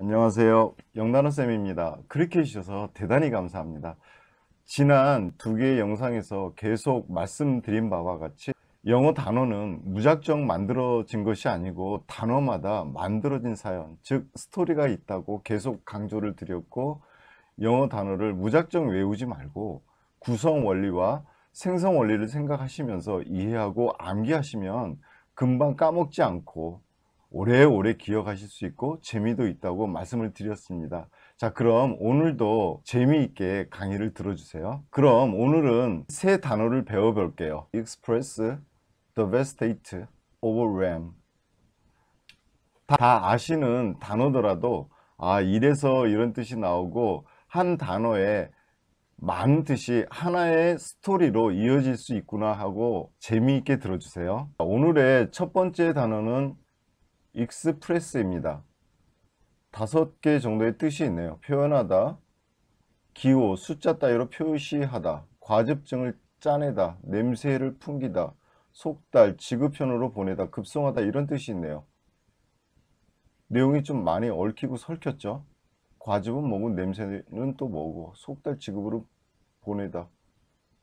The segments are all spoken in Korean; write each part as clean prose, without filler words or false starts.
안녕하세요. 영단어쌤입니다. 그렇게 해주셔서 대단히 감사합니다. 지난 두 개의 영상에서 계속 말씀드린 바와 같이 영어 단어는 무작정 만들어진 것이 아니고 단어마다 만들어진 사연, 즉 스토리가 있다고 계속 강조를 드렸고, 영어 단어를 무작정 외우지 말고 구성 원리와 생성 원리를 생각하시면서 이해하고 암기하시면 금방 까먹지 않고 오래오래 기억하실 수 있고 재미도 있다고 말씀을 드렸습니다. 자, 그럼 오늘도 재미있게 강의를 들어주세요. 그럼 오늘은 새 단어를 배워볼게요. Express, devastate, overwhelm. 다 아시는 단어더라도 이래서 이런 뜻이 나오고 한 단어에 많은 뜻이 하나의 스토리로 이어질 수 있구나 하고 재미있게 들어주세요. 오늘의 첫 번째 단어는 익스프레스입니다. 5개 정도의 뜻이 있네요. 표현하다, 기호, 숫자 따위로 표시하다, 과즙증을 짜내다, 냄새를 풍기다, 속달, 지급현으로 보내다, 급송하다, 이런 뜻이 있네요. 내용이 좀 많이 얽히고 설켰죠. 과즙은 뭐고 냄새는 또 뭐고 속달, 지급으로 보내다,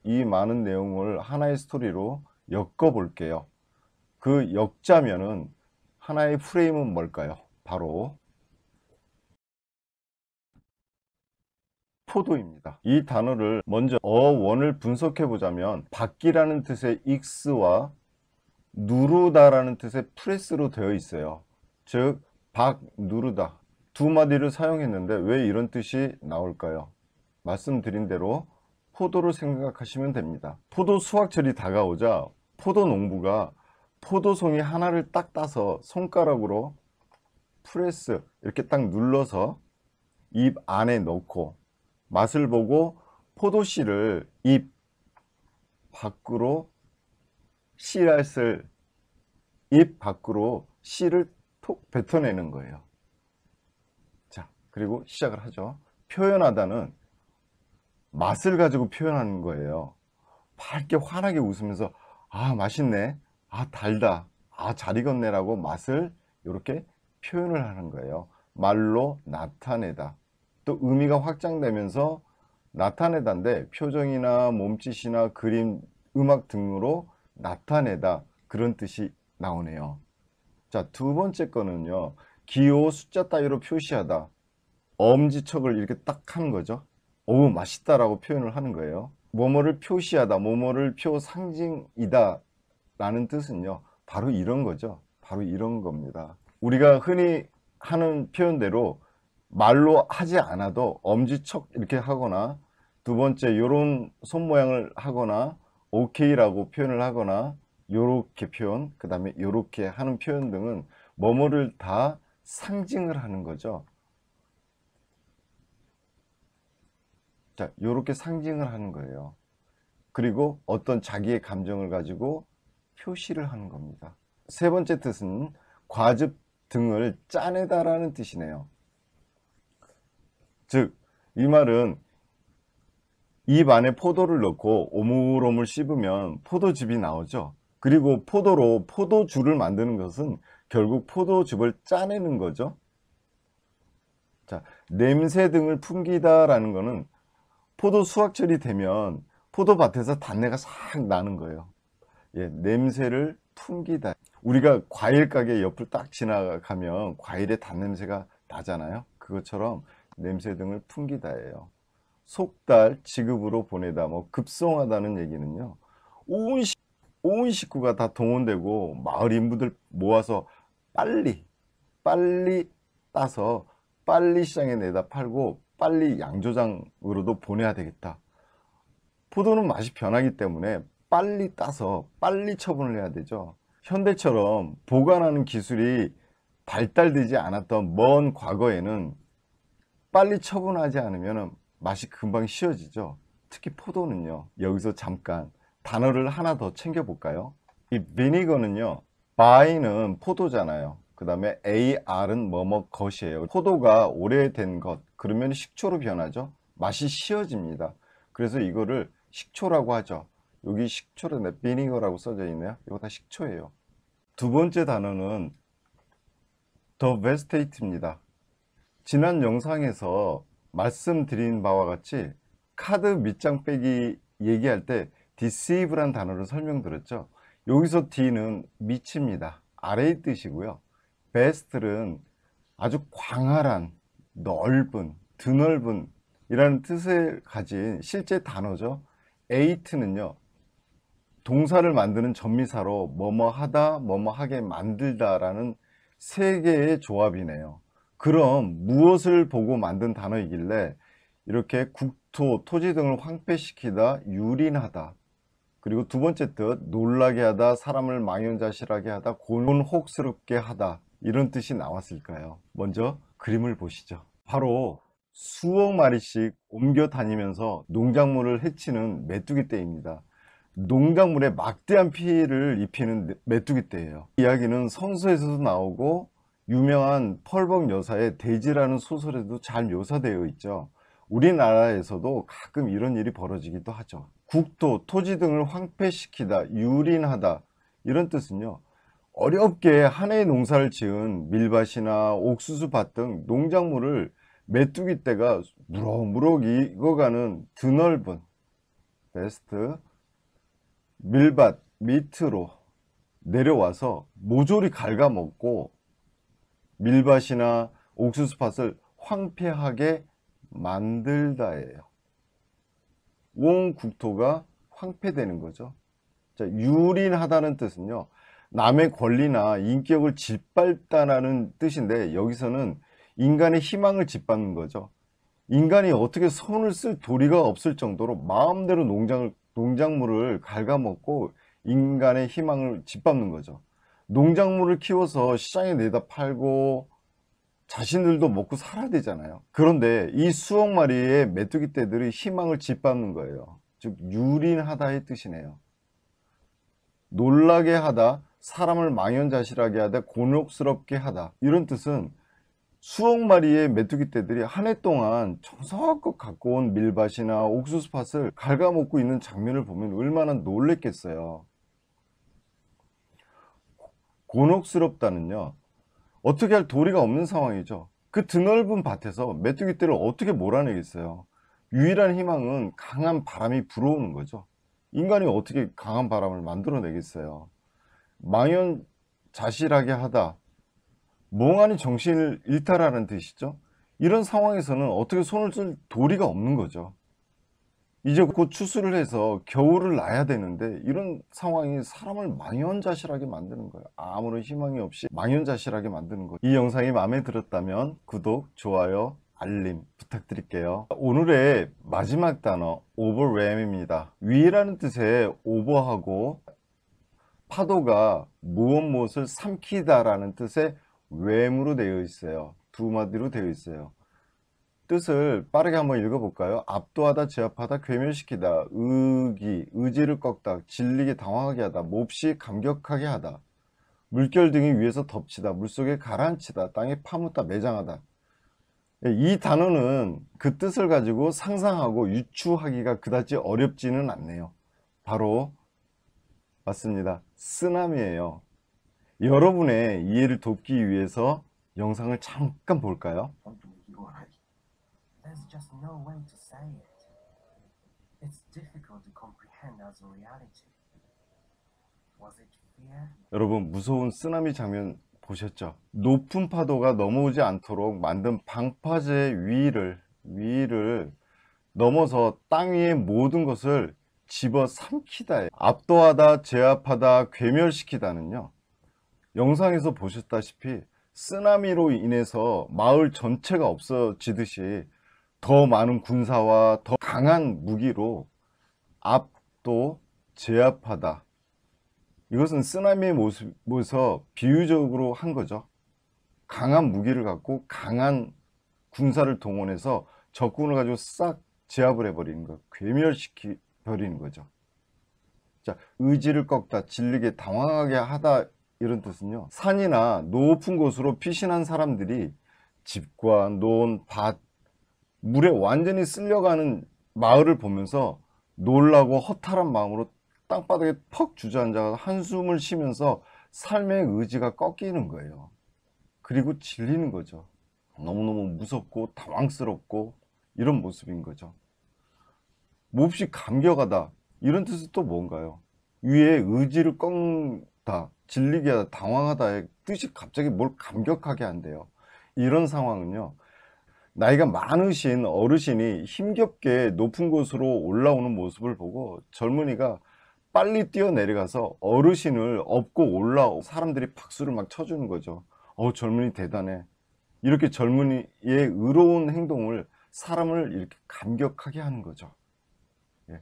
이 많은 내용을 하나의 스토리로 엮어 볼게요. 그 엮자면은 하나의 프레임은 뭘까요? 바로 포도입니다. 이 단어를 먼저 어원을 분석해 보자면 받기라는 뜻의 익스와 누르다라는 뜻의 프레스로 되어 있어요. 즉 누르다 두 마디를 사용했는데 왜 이런 뜻이 나올까요? 말씀드린 대로 포도를 생각하시면 됩니다. 포도 수확철이 다가오자 포도 농부가 포도송이 하나를 딱 따서 손가락으로 프레스 이렇게 딱 눌러서 입 안에 넣고 맛을 보고 포도씨를 입 밖으로 씨앗을 입 밖으로 씨를 톡 뱉어내는 거예요. 자, 그리고 시작을 하죠. 표현하다는 맛을 가지고 표현하는 거예요. 밝게 환하게 웃으면서 맛있네, 달다, 잘 익었네라고 맛을 이렇게 표현을 하는 거예요. 말로 나타내다. 또 의미가 확장되면서 나타내다인데 표정이나 몸짓이나 그림, 음악 등으로 나타내다, 그런 뜻이 나오네요. 자, 두 번째 거는요, 기호, 숫자 따위로 표시하다. 엄지척을 이렇게 딱 하는 거죠. 오, 맛있다라고 표현을 하는 거예요. 뭐뭐를 표시하다, 뭐뭐를 상징이다 라는 뜻은요, 바로 이런 거죠. 바로 이런 겁니다. 우리가 흔히 하는 표현대로 말로 하지 않아도 엄지척 이렇게 하거나, 두 번째 이런 손 모양을 하거나, 오케이라고 표현을 하거나, 요렇게 표현, 그 다음에 요렇게 하는 표현 등은 뭐뭐를 다 상징을 하는 거죠. 자, 요렇게 상징을 하는 거예요. 그리고 어떤 자기의 감정을 가지고 표시를 하는 겁니다. 세 번째 뜻은 과즙 등을 짜내다라는 뜻이네요. 즉, 이 말은 입 안에 포도를 넣고 오물오물 씹으면 포도즙이 나오죠. 그리고 포도로 포도주를 만드는 것은 결국 포도즙을 짜내는 거죠. 자, 냄새 등을 풍기다라는 것은 포도 수확철이 되면 포도밭에서 단내가 싹 나는 거예요. 예, 냄새를 풍기다. 우리가 과일 가게 옆을 딱 지나가면 과일의 단냄새가 나잖아요. 그것처럼 냄새 등을 풍기다예요. 속달, 지급으로 보내다, 뭐 급송하다는 얘기는요, 온, 식- 온 식구가 다 동원되고 마을 인부들 모아서 빨리 빨리 따서 빨리 시장에 내다 팔고 빨리 양조장으로도 보내야 되겠다. 포도는 맛이 변하기 때문에 빨리 따서 빨리 처분을 해야 되죠. 현대처럼 보관하는 기술이 발달되지 않았던 먼 과거에는 빨리 처분하지 않으면 맛이 금방 쉬어지죠. 특히 포도는요. 여기서 잠깐 단어를 하나 더 챙겨 볼까요? 이 비니거는요, by는 포도잖아요. 그 다음에 ar은 뭐뭐 것이에요. 포도가 오래된 것, 그러면 식초로 변하죠. 맛이 쉬어집니다. 그래서 이거를 식초라고 하죠. 여기 식초로 비니거라고 써져 있네요. 이거 다 식초예요. 두 번째 단어는 devastate입니다. 지난 영상에서 말씀드린 바와 같이 카드 밑장 빼기 얘기할 때 deceive란 단어를 설명드렸죠. 여기서 D는 미치입니다. 아래의 뜻이고요. best는 아주 광활한, 넓은, 드넓은 이라는 뜻을 가진 실제 단어죠. eight는요, 동사를 만드는 전미사로 뭐뭐 하다, 뭐뭐 하게 만들다 라는 세 개의 조합이네요. 그럼 무엇을 보고 만든 단어이길래 이렇게 국토, 토지 등을 황폐시키다, 유린하다, 그리고 두 번째 뜻, 놀라게 하다, 사람을 망연자실하게 하다, 곤혹스럽게 하다, 이런 뜻이 나왔을까요? 먼저 그림을 보시죠. 바로 수억 마리씩 옮겨 다니면서 농작물을 해치는 메뚜기 떼입니다. 농작물에 막대한 피해를 입히는 메뚜기 떼예요. 이야기는 성서에서도 나오고 유명한 펄벅 여사의 돼지라는 소설에도 잘 묘사되어 있죠. 우리나라에서도 가끔 이런 일이 벌어지기도 하죠. 국토, 토지 등을 황폐시키다, 유린하다, 이런 뜻은요, 어렵게 한 해의 농사를 지은 밀밭이나 옥수수밭 등 농작물을 메뚜기 떼가 무럭무럭 익어가는 드넓은 베스트 밀밭 밑으로 내려와서 모조리 갉아먹고 밀밭이나 옥수수밭을 황폐하게 만들다예요. 온 국토가 황폐되는 거죠. 자, 유린하다는 뜻은요, 남의 권리나 인격을 짓밟다라는 뜻인데, 여기서는 인간의 희망을 짓밟는 거죠. 인간이 어떻게 손을 쓸 도리가 없을 정도로 마음대로 농작물을 갉아먹고 인간의 희망을 짓밟는 거죠. 농작물을 키워서 시장에 내다 팔고 자신들도 먹고 살아야 되잖아요. 그런데 이 수억 마리의 메뚜기 떼들이 희망을 짓밟는 거예요. 즉 유린하다의 뜻이네요. 놀라게 하다, 사람을 망연자실하게 하다, 곤혹스럽게 하다, 이런 뜻은 수억 마리의 메뚜기 떼들이 한 해 동안 정성껏 갖고 온 밀밭이나 옥수수밭을 갉아먹고 있는 장면을 보면 얼마나 놀랬겠어요. 곤혹스럽다는요, 어떻게 할 도리가 없는 상황이죠. 그 드넓은 밭에서 메뚜기 떼를 어떻게 몰아내겠어요. 유일한 희망은 강한 바람이 불어오는 거죠. 인간이 어떻게 강한 바람을 만들어내겠어요. 망연자실하게 하다, 멍하니 정신을 일탈하는 뜻이죠. 이런 상황에서는 어떻게 손을 쓸 도리가 없는 거죠. 이제 곧 추수를 해서 겨울을 나야 되는데 이런 상황이 사람을 망연자실하게 만드는 거예요. 아무런 희망이 없이 망연자실하게 만드는 거예요. 이 영상이 마음에 들었다면 구독, 좋아요, 알림 부탁드릴게요. 오늘의 마지막 단어 overwhelm입니다. 위라는 뜻의 over하고 파도가 무엇을 삼키다 라는 뜻의 whelm으로 되어 있어요. 두 마디로 되어 있어요. 뜻을 빠르게 한번 읽어볼까요? 압도하다, 제압하다, 괴멸시키다, 의지를 꺾다, 질리게 당황하게 하다, 몹시 감격하게 하다, 물결 등이 위에서 덮치다, 물속에 가라앉히다, 땅에 파묻다, 매장하다. 이 단어는 그 뜻을 가지고 상상하고 유추하기가 그다지 어렵지는 않네요. 바로 맞습니다. 쓰나미예요. 여러분의 이해를 돕기 위해서 영상을 잠깐 볼까요? There's just no way to say it. It's difficult to comprehend as a reality. Was it fear? 여러분, 무서운 쓰나미 장면 보셨죠? 높은 파도가 넘어오지 않도록 만든 방파제 위를 넘어서 땅 위의 모든 것을 집어삼키다. 압도하다, 제압하다, 괴멸시키다는요, 영상에서 보셨다시피 쓰나미로 인해서 마을 전체가 없어지듯이 더 많은 군사와 더 강한 무기로 압도, 제압하다, 이것은 쓰나미의 모습에서 비유적으로 한 거죠. 강한 무기를 갖고 강한 군사를 동원해서 적군을 가지고 싹 제압을 해버리는 것, 괴멸시켜 버리는 거죠. 자, 의지를 꺾다, 질리게 당황하게 하다, 이런 뜻은요, 산이나 높은 곳으로 피신한 사람들이 집과 논, 밭, 물에 완전히 쓸려가는 마을을 보면서 놀라고 허탈한 마음으로 땅바닥에 퍽 주저앉아 한숨을 쉬면서 삶의 의지가 꺾이는 거예요. 그리고 질리는 거죠. 너무너무 무섭고 당황스럽고 이런 모습인 거죠. 몹시 감격하다, 이런 뜻은 또 뭔가요? 위에 의지를 꺾다, 질리게 하다, 당황하다의 뜻이 갑자기 뭘 감격하게 한대요. 이런 상황은요, 나이가 많으신 어르신이 힘겹게 높은 곳으로 올라오는 모습을 보고 젊은이가 빨리 뛰어내려가서 어르신을 업고 올라오, 사람들이 박수를 막 쳐주는 거죠. 젊은이 대단해. 이렇게 젊은이의 의로운 행동을, 사람을 이렇게 감격하게 하는 거죠. 예.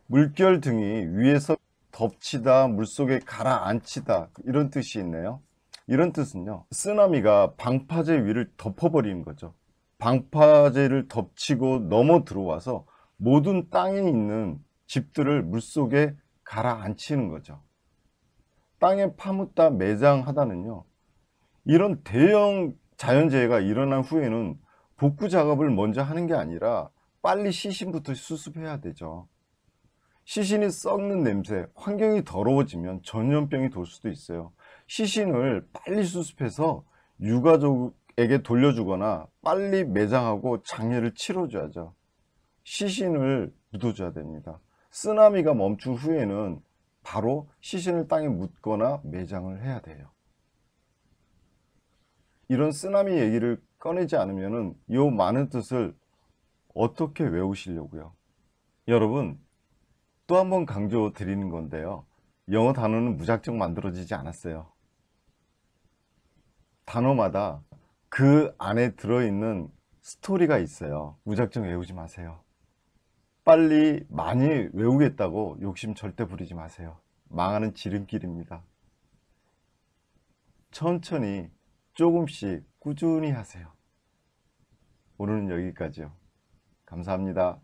물결 등이 위에서 덮치다, 물속에 가라앉히다, 이런 뜻이 있네요. 이런 뜻은요, 쓰나미가 방파제 위를 덮어버리는 거죠. 방파제를 덮치고 넘어 들어와서 모든 땅에 있는 집들을 물속에 가라앉히는 거죠. 땅에 파묻다 매장하다는요, 이런 대형 자연재해가 일어난 후에는 복구 작업을 먼저 하는 게 아니라 빨리 시신부터 수습해야 되죠. 시신이 썩는 냄새, 환경이 더러워지면 전염병이 돌 수도 있어요. 시신을 빨리 수습해서 유가족에게 돌려주거나 빨리 매장하고 장례를 치러줘야죠. 시신을 묻어줘야 됩니다. 쓰나미가 멈춘 후에는 바로 시신을 땅에 묻거나 매장을 해야 돼요. 이런 쓰나미 얘기를 꺼내지 않으면 이 많은 뜻을 어떻게 외우시려고요? 여러분, 또 한 번 강조 드리는 건데요, 영어 단어는 무작정 만들어지지 않았어요. 단어마다 그 안에 들어있는 스토리가 있어요. 무작정 외우지 마세요. 빨리 많이 외우겠다고 욕심 절대 부리지 마세요. 망하는 지름길입니다. 천천히 조금씩 꾸준히 하세요. 오늘은 여기까지요. 감사합니다.